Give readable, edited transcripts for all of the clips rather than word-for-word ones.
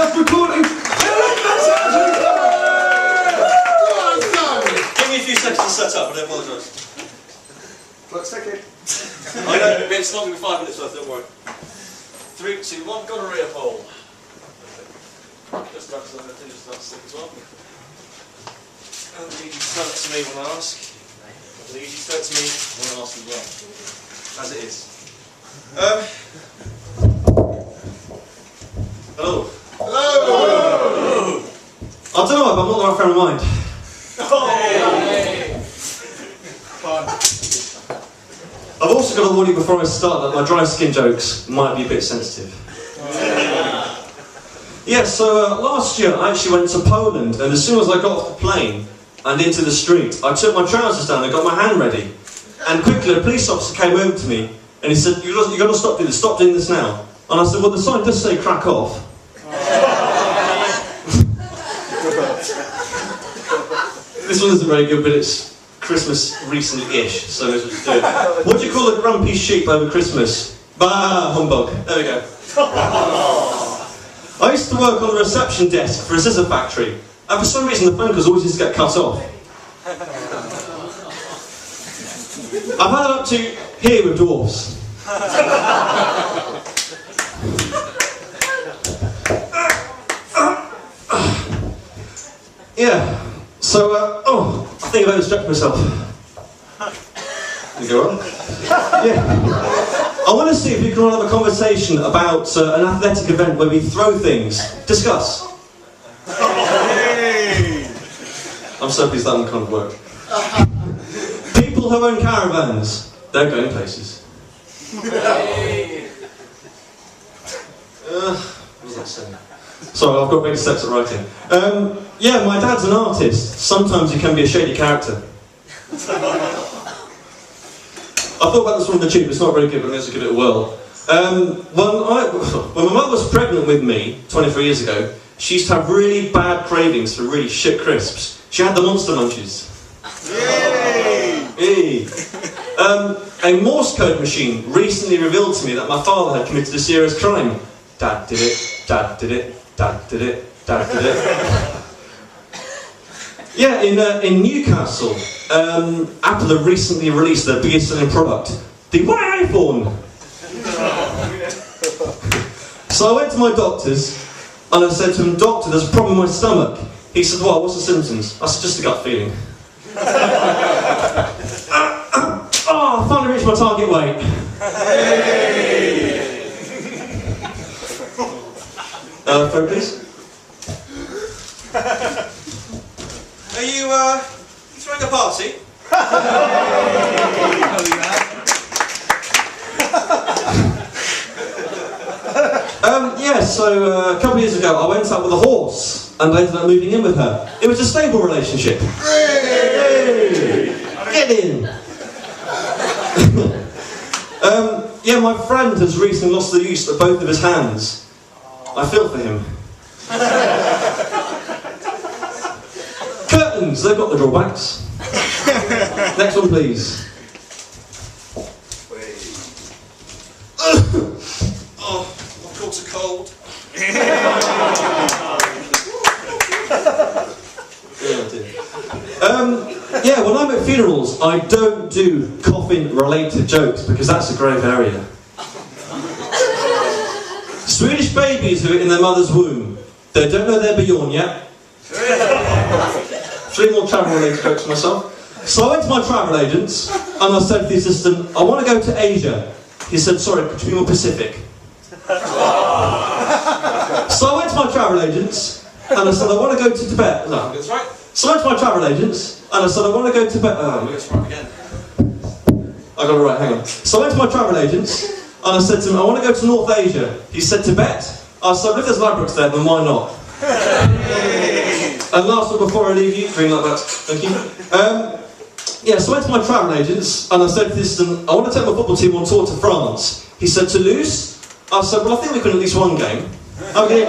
first recording. Give me a few seconds to set up, I do apologise. Clock's ticking. I know, it's not going to be 5 minutes worth, don't worry. 3, 2, 1, gonorrhea poll. Just that, so I'm going to finish that stick as well. And the easy throw it to me when I ask. And the easy throw it to me when I ask as well. As it is. Hello. Hello. I don't know, but I'm not the right frame of mind. Fun. I've also got to warn you before I start that my dry skin jokes might be a bit sensitive. Yeah, so last year I actually went to Poland, and as soon as I got off the plane and into the street, I took my trousers down and got my hand ready. And quickly a police officer came over to me and he said, you've got to stop doing this now. And I said, well, the sign does say crack off. This one isn't very good, but it's Christmas recently-ish, so let's just do it. What do you call a grumpy sheep over Christmas? Bah, humbug. There we go. I used to work on the reception desk for a scissor factory, and for some reason the phone calls always used to get cut off. I've had it up to here with dwarfs. Yeah, so, I think I've overstretched myself. You go on? Yeah. I want to see if we can have a conversation about an athletic event where we throw things. Discuss. I'm so pleased that one can't work. People who own caravans, they're going places. What was that saying? Sorry, I've got big steps at writing. Yeah, my dad's an artist. Sometimes he can be a shady character. I thought about this one on the tube, it's not very good, but let's give it a whirl. When my mother was pregnant with me, 23 years ago, she used to have really bad cravings for really shit crisps. She had the Monster Munchies. Yay! A Morse code machine recently revealed to me that my father had committed a serious crime. Dad did it, Dad did it, Dad did it, Dad did it. Yeah, in Newcastle, Apple have recently released their biggest selling product, the white iPhone. So I went to my doctor's and I said to him, Doctor, there's a problem with my stomach. He said, well, what's the symptoms? I said, just a gut feeling. I finally reached my target weight. Phone please. Are you throwing a party? Yeah, so a couple of years ago I went out with a horse and I ended up moving in with her. It was a stable relationship. Hey! Get in! Yeah, my friend has recently lost the use of both of his hands. I feel for him. Curtains, they've got the drawbacks. Next one, please. Oh, I've caught a cold. Yeah, when I'm at funerals, I don't do coffin-related jokes because that's a grave area. Swedish babies who are in their mother's womb, they don't know they're beyond yet. 3 more travel-related jokes for myself. So I went to my travel agents and I said to the assistant, I want to go to Asia. He said, sorry, could you be more Pacific? So I went to my travel agents and I said, I want to go to Tibet. No, that's right. So I went to my travel agents and I said, I want to go to Tibet. Oh, I'm going to try again. I got it right, hang on. So I went to my travel agents and I said to him, I want to go to North Asia. He said, Tibet? I said, if there's Labrooks there, then why not? And last one before I leave you, green like that, thank you. Yeah, so I went to my travel agents and I said to this, I want to take my football team on tour to France. He said, Toulouse? I said, well, I think we can at least one game. Okay.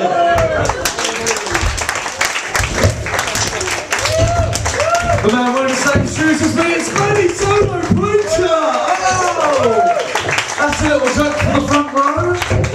The man wearing the same shoes as me, it's Manny Solo Preacher! Oh! That's a little joke from the front row.